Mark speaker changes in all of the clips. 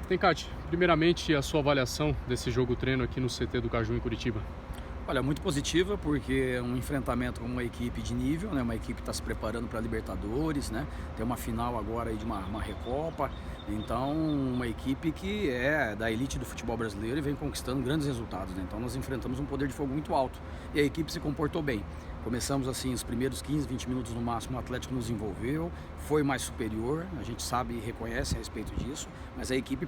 Speaker 1: Tencate, primeiramente a sua avaliação desse jogo treino aqui no CT do Caju em Curitiba.
Speaker 2: Olha, muito positiva, porque é um enfrentamento com uma equipe de nível, né? Uma equipe que está se preparando para a Libertadores, né? Tem uma final agora aí de uma Recopa, então uma equipe que é da elite do futebol brasileiro e vem conquistando grandes resultados, né? Então nós enfrentamos um poder de fogo muito alto e a equipe se comportou bem. Começamos assim, os primeiros 15, 20 minutos no máximo, o Atlético nos envolveu, foi mais superior, a gente sabe e reconhece a respeito disso, mas a equipe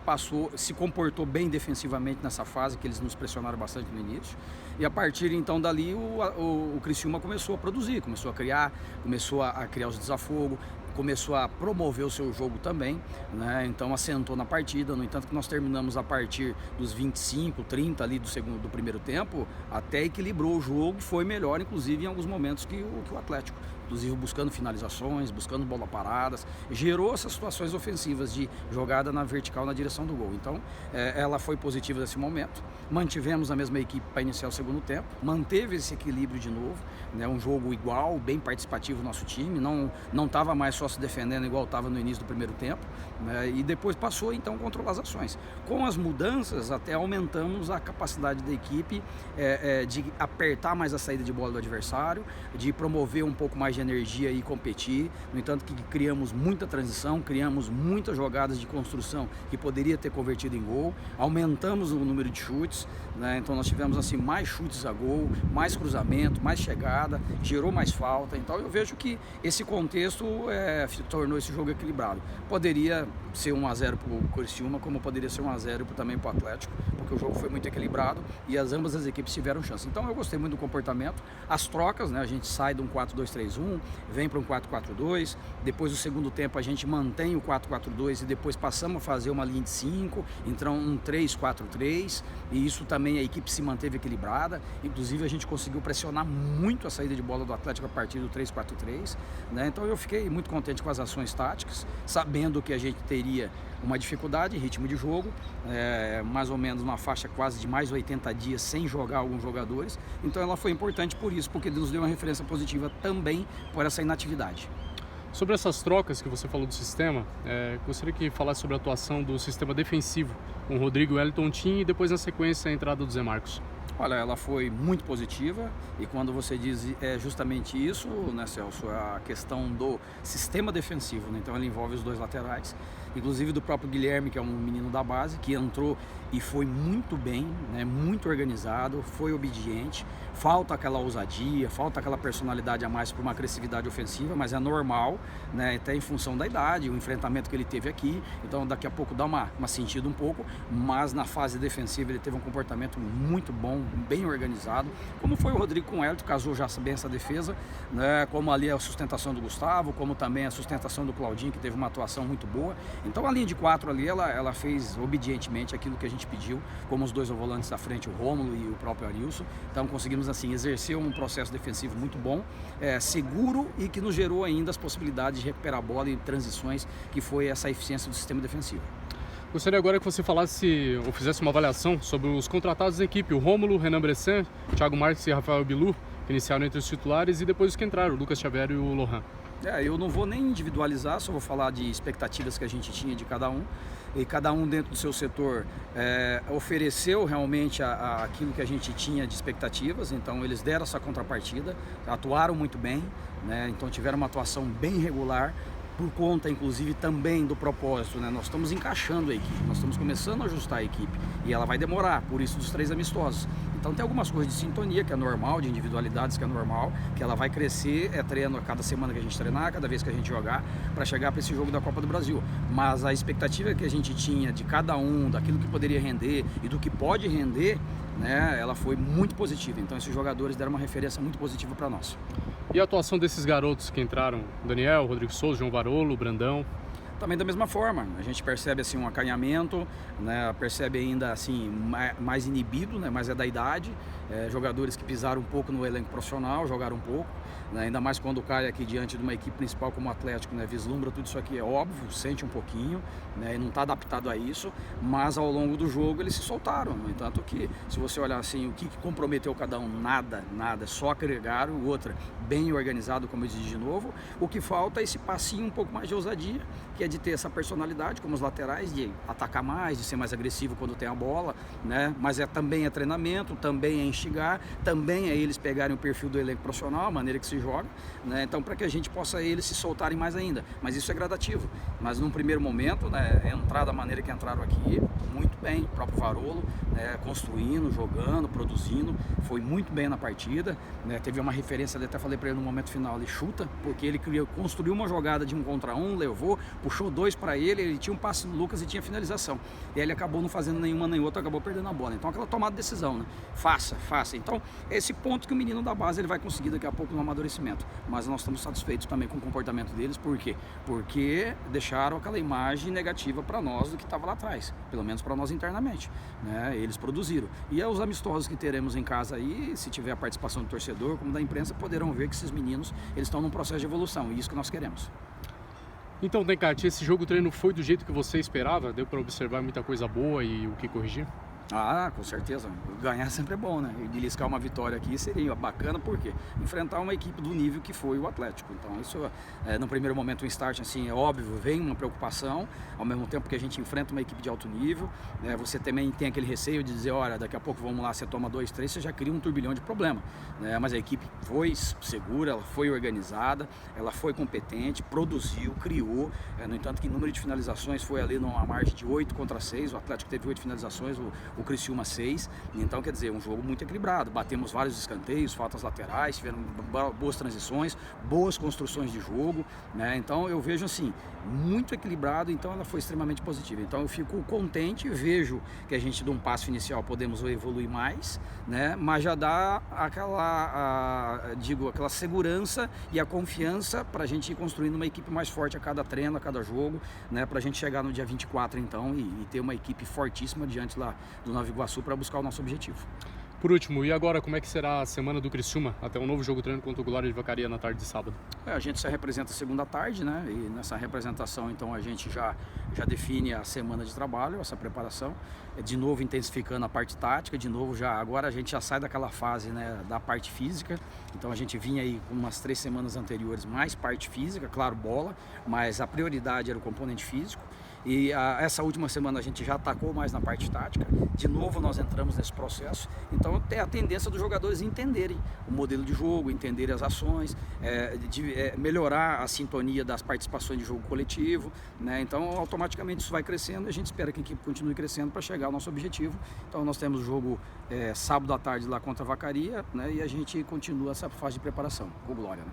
Speaker 2: se comportou bem defensivamente nessa fase, que eles nos pressionaram bastante no início, e a partir então dali o Criciúma começou a produzir, começou a criar, começou a criar os desafogos, começou a promover o seu jogo também, né? Então assentou na partida. No entanto que nós terminamos a partir dos 25, 30 ali do primeiro tempo, até equilibrou o jogo e foi melhor, inclusive em alguns momentos que o Atlético, inclusive buscando finalizações, buscando bola paradas, gerou essas situações ofensivas de jogada na vertical na direção do gol. Então ela foi positiva nesse momento, mantivemos a mesma equipe para iniciar o segundo tempo, manteve esse equilíbrio de novo, né? Um jogo igual, bem participativo nosso time, não estava mais só se defendendo igual estava no início do primeiro tempo, né? E depois passou então a controlar as ações. Com as mudanças até aumentamos a capacidade da equipe de apertar mais a saída de bola do adversário, de promover um pouco mais de energia e competir. No entanto que criamos muita transição, criamos muitas jogadas de construção que poderia ter convertido em gol, aumentamos o número de chutes, né? Então nós tivemos assim mais chutes a gol, mais cruzamento, mais chegada, gerou mais falta. Então eu vejo que esse contexto tornou esse jogo equilibrado. Poderia ser 1-0 para o Criciúma, como poderia ser 1-0 também para o Atlético, porque o jogo foi muito equilibrado e ambas as equipes tiveram chance. Então eu gostei muito do comportamento, as trocas, né? A gente sai de um 4-2-3-1, vem para um 4-4-2, depois do segundo tempo a gente mantém o 4-4-2 e depois passamos a fazer uma linha de 5, então um 3-4-3, e isso também a equipe se manteve equilibrada, inclusive a gente conseguiu pressionar muito a saída de bola do Atlético a partir do 3-4-3, né? Então eu fiquei muito contente com as ações táticas, sabendo que a gente teria uma dificuldade em ritmo de jogo, mais ou menos uma faixa quase de mais de 80 dias sem jogar alguns jogadores, então ela foi importante por isso, porque nos deu uma referência positiva também por essa inatividade.
Speaker 1: Sobre essas trocas que você falou do sistema, gostaria que falasse sobre a atuação do sistema defensivo, com o Rodrigo, Wellington, Tim e depois na sequência a entrada do Zé Marcos.
Speaker 2: Olha, ela foi muito positiva e quando você diz justamente isso, né, Celso, a questão do sistema defensivo, né? Então ela envolve os dois laterais, inclusive do próprio Guilherme, que é um menino da base, que entrou e foi muito bem, né, muito organizado, foi obediente, falta aquela ousadia, falta aquela personalidade a mais para uma agressividade ofensiva, mas é normal, né, até em função da idade, o enfrentamento que ele teve aqui, então daqui a pouco dá uma sentido um pouco, mas na fase defensiva ele teve um comportamento muito bom, bem organizado, como foi o Rodrigo com o Hélio, casou já bem essa defesa, né, como ali a sustentação do Gustavo, como também a sustentação do Claudinho, que teve uma atuação muito boa. Então a linha de 4 ali, ela fez obedientemente aquilo que a gente pediu, como os dois volantes à frente, o Rômulo e o próprio Arilson. Então conseguimos assim exercer um processo defensivo muito bom, seguro, e que nos gerou ainda as possibilidades de recuperar a bola e transições, que foi essa eficiência do sistema defensivo.
Speaker 1: Gostaria agora que você falasse ou fizesse uma avaliação sobre os contratados da equipe, o Rômulo, Renan Bressan, Thiago Marques e Rafael Bilu, que iniciaram entre os titulares, e depois os que entraram, o Lucas Xavier e o Lohan.
Speaker 2: Eu não vou nem individualizar, só vou falar de expectativas que a gente tinha de cada um, e cada um dentro do seu setor ofereceu realmente aquilo que a gente tinha de expectativas, então eles deram essa contrapartida, atuaram muito bem, né? Então tiveram uma atuação bem regular, por conta inclusive também do propósito, né? Nós estamos encaixando a equipe, nós estamos começando a ajustar a equipe e ela vai demorar, por isso dos 3 amistosos. Então tem algumas coisas de sintonia que é normal, de individualidades que é normal, que ela vai crescer, treino a cada semana que a gente treinar, cada vez que a gente jogar, para chegar para esse jogo da Copa do Brasil. Mas a expectativa que a gente tinha de cada um, daquilo que poderia render e do que pode render, né, ela foi muito positiva. Então esses jogadores deram uma referência muito positiva para nós.
Speaker 1: E a atuação desses garotos que entraram, Daniel, Rodrigo Souza, João Varolo, Brandão?
Speaker 2: Também da mesma forma, a gente percebe assim um acanhamento, né, percebe ainda assim mais inibido, né, mas é da idade, jogadores que pisaram um pouco no elenco profissional, jogaram um pouco, né, ainda mais quando cai aqui diante de uma equipe principal como o Atlético, né, vislumbra tudo isso aqui, é óbvio, sente um pouquinho, né, e não está adaptado a isso, mas ao longo do jogo eles se soltaram, no entanto que se você olhar assim, o que comprometeu cada um, nada, só agregaram, o outro bem organizado, como eu disse de novo, o que falta é esse passinho um pouco mais de ousadia, que é de ter essa personalidade, como os laterais, de atacar mais, de ser mais agressivo quando tem a bola, né? Mas também é treinamento, também é instigar, também é eles pegarem o perfil do elenco profissional, a maneira que se joga, né? Então, para que a gente possa eles se soltarem mais ainda. Mas isso é gradativo. Mas num primeiro momento, né, entrar da maneira que entraram aqui, muito bem, o próprio Varolo, né, construindo, jogando, produzindo, foi muito bem na partida, né? Teve uma referência, até falei para ele no momento final, ele chuta, porque ele construiu uma jogada de 1 contra 1, levou, puxou 2 para ele tinha um passe no Lucas e tinha finalização. E aí ele acabou não fazendo nenhuma nem outra, acabou perdendo a bola. Então aquela tomada de decisão, né? Faça. Então esse ponto que o menino da base ele vai conseguir daqui a pouco no amadurecimento. Mas nós estamos satisfeitos também com o comportamento deles, por quê? Porque deixaram aquela imagem negativa para nós do que estava lá atrás, pelo menos para nós internamente, né? Eles produziram. E os amistosos que teremos em casa aí, se tiver a participação do torcedor, como da imprensa, poderão ver que esses meninos eles estão num processo de evolução, e isso que nós queremos.
Speaker 1: Então, Tencati, esse jogo treino foi do jeito que você esperava? Deu para observar muita coisa boa e o que corrigir?
Speaker 2: Ah, com certeza. Ganhar sempre é bom, né? E beliscar uma vitória aqui seria bacana, porque enfrentar uma equipe do nível que foi o Atlético. Então, isso, no primeiro momento, um start, assim, é óbvio, vem uma preocupação, ao mesmo tempo que a gente enfrenta uma equipe de alto nível, né? Você também tem aquele receio de dizer, olha, daqui a pouco vamos lá, você toma 2, 3, você já cria um turbilhão de problema, né? Mas a equipe foi segura, ela foi organizada, ela foi competente, produziu, criou, no entanto que o número de finalizações foi ali numa margem de 8 contra 6, o Atlético teve 8 finalizações, o Criciúma 6, então quer dizer, um jogo muito equilibrado, batemos vários escanteios, faltas laterais, tiveram boas transições, boas construções de jogo, né? Então eu vejo assim, muito equilibrado, então ela foi extremamente positiva. Então eu fico contente, vejo que a gente de um passo inicial podemos evoluir mais, né? Mas já dá aquela segurança e a confiança para a gente ir construindo uma equipe mais forte a cada treino, a cada jogo, né? Para a gente chegar no dia 24 então e ter uma equipe fortíssima diante lá do Nova Iguaçu para buscar o nosso objetivo.
Speaker 1: Por último, e agora como é que será a semana do Criciúma até um novo jogo treino contra o Glória de Vacaria na tarde de sábado?
Speaker 2: A gente se representa segunda tarde, né? E nessa representação então a gente já define a semana de trabalho, essa preparação, de novo intensificando a parte tática, de novo agora a gente já sai daquela fase, né, da parte física. Então a gente vinha aí com umas 3 semanas anteriores mais parte física, claro, bola, mas a prioridade era o componente físico. E essa última semana a gente já atacou mais na parte tática, de novo nós entramos nesse processo, então tem a tendência dos jogadores entenderem o modelo de jogo, entenderem as ações, melhorar a sintonia das participações de jogo coletivo, né? Então automaticamente isso vai crescendo e a gente espera que a equipe continue crescendo para chegar ao nosso objetivo. Então nós temos o jogo sábado à tarde lá contra a Vacaria, né? E a gente continua essa fase de preparação com o Glória, né?